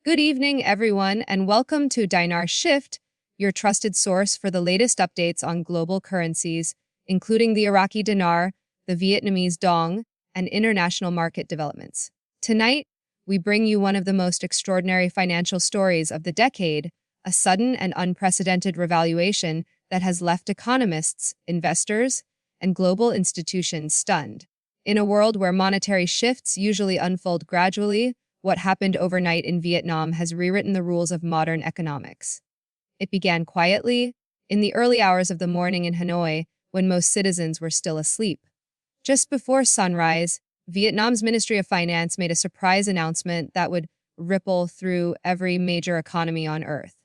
Good evening, everyone, and welcome to Dinar Shift, your trusted source for the latest updates on global currencies, including the Iraqi Dinar, the Vietnamese Dong, and international market developments. Tonight, we bring you one of the most extraordinary financial stories of the decade, a sudden and unprecedented revaluation that has left economists, investors, and global institutions stunned. In a world where monetary shifts usually unfold gradually, what happened overnight in Vietnam has rewritten the rules of modern economics. It began quietly, in the early hours of the morning in Hanoi, when most citizens were still asleep. Just before sunrise, Vietnam's Ministry of Finance made a surprise announcement that would ripple through every major economy on Earth.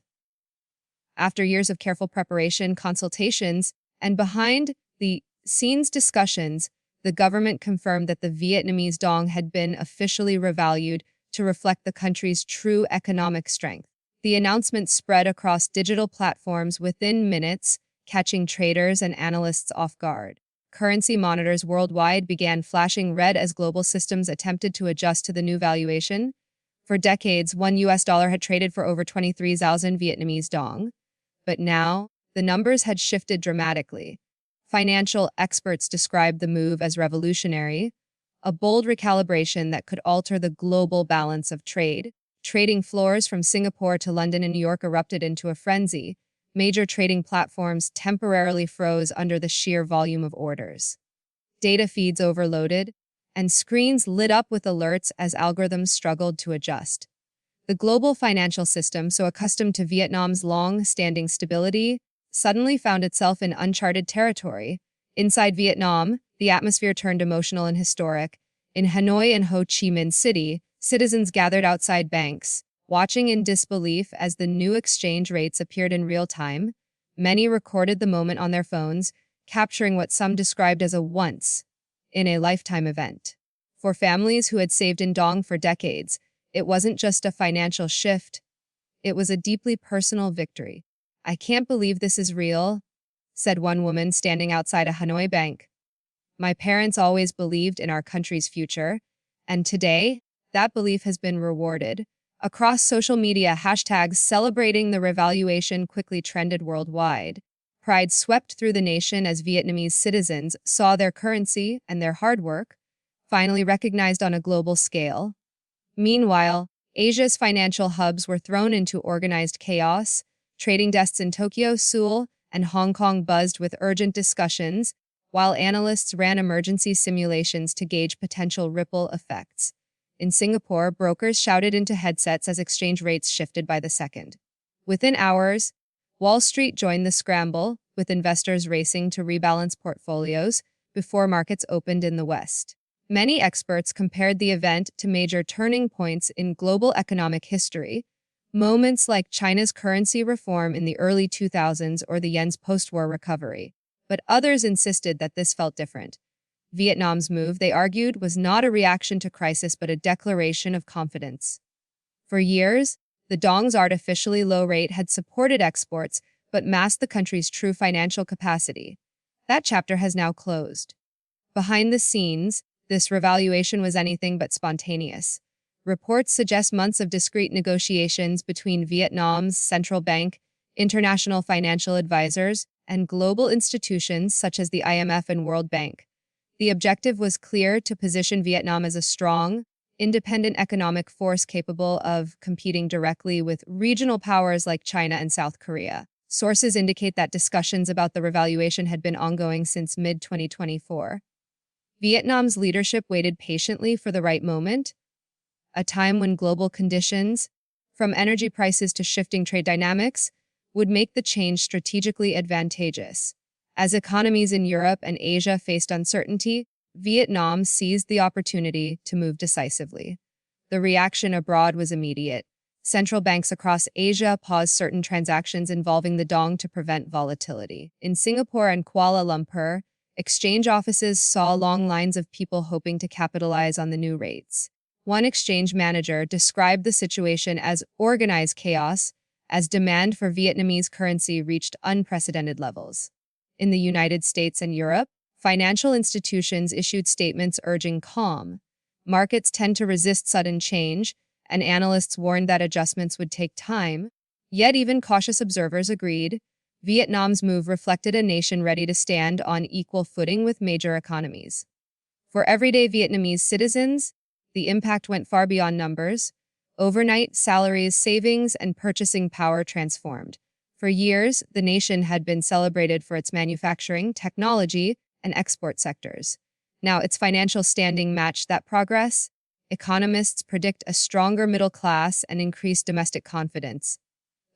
After years of careful preparation, consultations, and behind-the-scenes discussions, the government confirmed that the Vietnamese Dong had been officially revalued to reflect the country's true economic strength. The announcement spread across digital platforms within minutes, catching traders and analysts off guard. Currency monitors worldwide began flashing red as global systems attempted to adjust to the new valuation. For decades, one US dollar had traded for over 23,000 Vietnamese Dong. But now, the numbers had shifted dramatically. Financial experts described the move as revolutionary, a bold recalibration that could alter the global balance of trade. Trading floors from Singapore to London and New York erupted into a frenzy. Major trading platforms temporarily froze under the sheer volume of orders. Data feeds overloaded, and screens lit up with alerts as algorithms struggled to adjust. The global financial system, so accustomed to Vietnam's long-standing stability, suddenly found itself in uncharted territory. Inside Vietnam, the atmosphere turned emotional and historic. In Hanoi and Ho Chi Minh City, citizens gathered outside banks, watching in disbelief as the new exchange rates appeared in real time. Many recorded the moment on their phones, capturing what some described as a once-in-a-lifetime event. For families who had saved in Dong for decades, it wasn't just a financial shift, it was a deeply personal victory. "I can't believe this is real," said one woman standing outside a Hanoi bank. "My parents always believed in our country's future, and today, that belief has been rewarded." Across social media, hashtags celebrating the revaluation quickly trended worldwide. Pride swept through the nation as Vietnamese citizens saw their currency and their hard work finally recognized on a global scale. Meanwhile, Asia's financial hubs were thrown into organized chaos. Trading desks in Tokyo, Seoul, and Hong Kong buzzed with urgent discussions, while analysts ran emergency simulations to gauge potential ripple effects. In Singapore, brokers shouted into headsets as exchange rates shifted by the second. Within hours, Wall Street joined the scramble, with investors racing to rebalance portfolios before markets opened in the West. Many experts compared the event to major turning points in global economic history, moments like China's currency reform in the early 2000s or the yen's post-war recovery. But others insisted that this felt different. Vietnam's move, they argued, was not a reaction to crisis but a declaration of confidence. For years, the Dong's artificially low rate had supported exports but masked the country's true financial capacity. That chapter has now closed. Behind the scenes, this revaluation was anything but spontaneous. Reports suggest months of discreet negotiations between Vietnam's central bank, international financial advisors, and global institutions such as the IMF and World Bank. The objective was clear: to position Vietnam as a strong, independent economic force capable of competing directly with regional powers like China and South Korea. Sources indicate that discussions about the revaluation had been ongoing since mid-2024. Vietnam's leadership waited patiently for the right moment, a time when global conditions, from energy prices to shifting trade dynamics, would make the change strategically advantageous. As economies in Europe and Asia faced uncertainty, Vietnam seized the opportunity to move decisively. The reaction abroad was immediate. Central banks across Asia paused certain transactions involving the Dong to prevent volatility. In Singapore and Kuala Lumpur, exchange offices saw long lines of people hoping to capitalize on the new rates. One exchange manager described the situation as organized chaos, as demand for Vietnamese currency reached unprecedented levels. In the United States and Europe, financial institutions issued statements urging calm. Markets tend to resist sudden change, and analysts warned that adjustments would take time. Yet even cautious observers agreed. Vietnam's move reflected a nation ready to stand on equal footing with major economies. For everyday Vietnamese citizens, the impact went far beyond numbers. Overnight, salaries, savings, and purchasing power transformed. For years, the nation had been celebrated for its manufacturing, technology, and export sectors. Now, its financial standing matched that progress. Economists predict a stronger middle class and increased domestic confidence,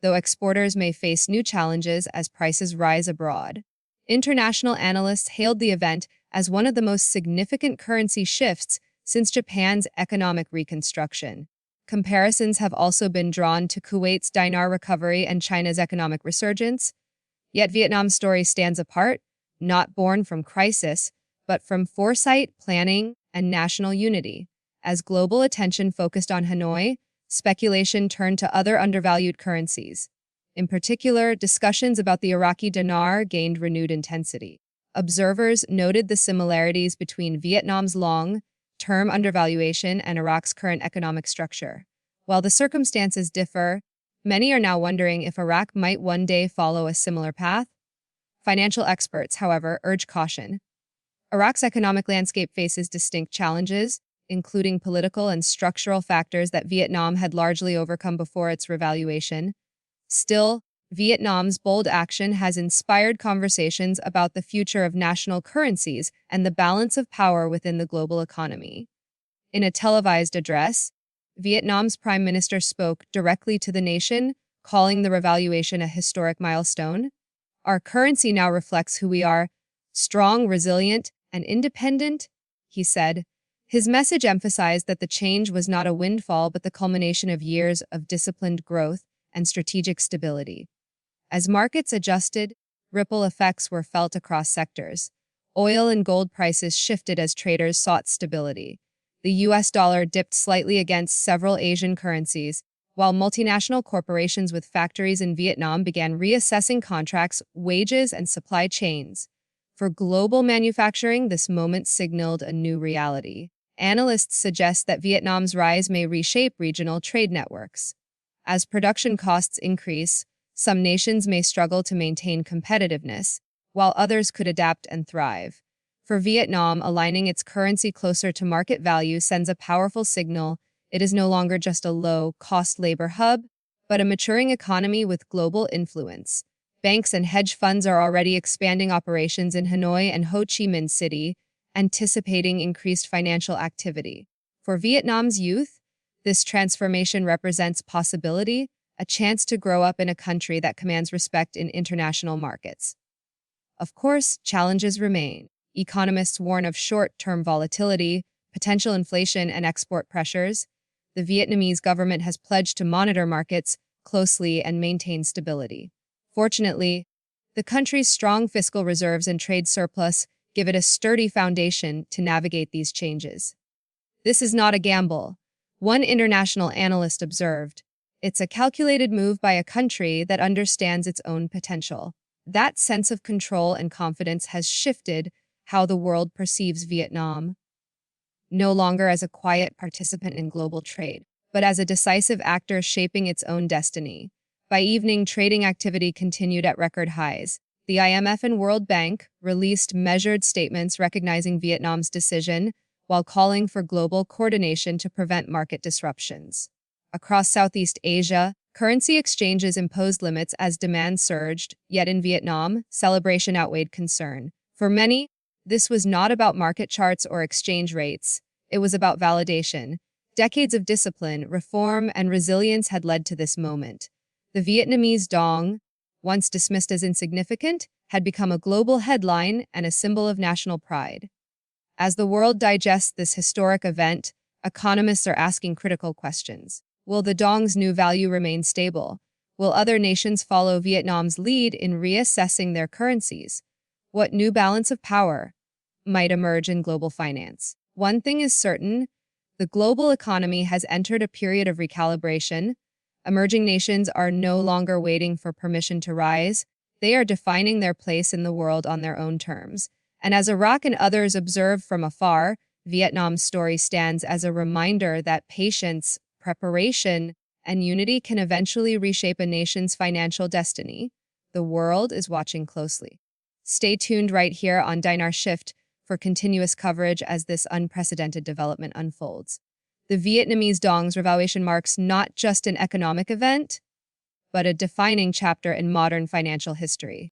though exporters may face new challenges as prices rise abroad. International analysts hailed the event as one of the most significant currency shifts since Japan's economic reconstruction. Comparisons have also been drawn to Kuwait's dinar recovery and China's economic resurgence. Yet Vietnam's story stands apart, not born from crisis, but from foresight, planning, and national unity. As global attention focused on Hanoi, speculation turned to other undervalued currencies. In particular, discussions about the Iraqi dinar gained renewed intensity. Observers noted the similarities between Vietnam's long-term undervaluation and Iraq's current economic structure. While the circumstances differ, many are now wondering if Iraq might one day follow a similar path. Financial experts, however, urge caution. Iraq's economic landscape faces distinct challenges, including political and structural factors that Vietnam had largely overcome before its revaluation. Still, Vietnam's bold action has inspired conversations about the future of national currencies and the balance of power within the global economy. In a televised address, Vietnam's prime minister spoke directly to the nation, calling the revaluation a historic milestone. Our currency now reflects who we are, strong, resilient, and independent, he said. His message emphasized that the change was not a windfall but the culmination of years of disciplined growth and strategic stability. As markets adjusted, ripple effects were felt across sectors. Oil and gold prices shifted as traders sought stability. The US dollar dipped slightly against several Asian currencies, while multinational corporations with factories in Vietnam began reassessing contracts, wages, and supply chains. For global manufacturing, this moment signaled a new reality. Analysts suggest that Vietnam's rise may reshape regional trade networks. As production costs increase, some nations may struggle to maintain competitiveness, while others could adapt and thrive. For Vietnam, aligning its currency closer to market value sends a powerful signal. It is no longer just a low-cost labor hub, but a maturing economy with global influence. Banks and hedge funds are already expanding operations in Hanoi and Ho Chi Minh City, anticipating increased financial activity. For Vietnam's youth, this transformation represents possibility, a chance to grow up in a country that commands respect in international markets. Of course, challenges remain. Economists warn of short-term volatility, potential inflation, and export pressures. The Vietnamese government has pledged to monitor markets closely and maintain stability. Fortunately, the country's strong fiscal reserves and trade surplus give it a sturdy foundation to navigate these changes. This is not a gamble. One international analyst observed, "It's a calculated move by a country that understands its own potential." That sense of control and confidence has shifted how the world perceives Vietnam, no longer as a quiet participant in global trade, but as a decisive actor shaping its own destiny. By evening, trading activity continued at record highs. The IMF and World Bank released measured statements recognizing Vietnam's decision while calling for global coordination to prevent market disruptions. Across Southeast Asia, currency exchanges imposed limits as demand surged, yet in Vietnam, celebration outweighed concern. For many, this was not about market charts or exchange rates. It was about validation. Decades of discipline, reform, and resilience had led to this moment. The Vietnamese Dong, once dismissed as insignificant, had become a global headline and a symbol of national pride. As the world digests this historic event, economists are asking critical questions. Will the Dong's new value remain stable? Will other nations follow Vietnam's lead in reassessing their currencies? What new balance of power might emerge in global finance? One thing is certain, the global economy has entered a period of recalibration. Emerging nations are no longer waiting for permission to rise. They are defining their place in the world on their own terms. And as Iraq and others observe from afar, Vietnam's story stands as a reminder that patience, preparation and unity can eventually reshape a nation's financial destiny, the world is watching closely. Stay tuned right here on Dinar Shift for continuous coverage as this unprecedented development unfolds. The Vietnamese Dong's revaluation marks not just an economic event, but a defining chapter in modern financial history.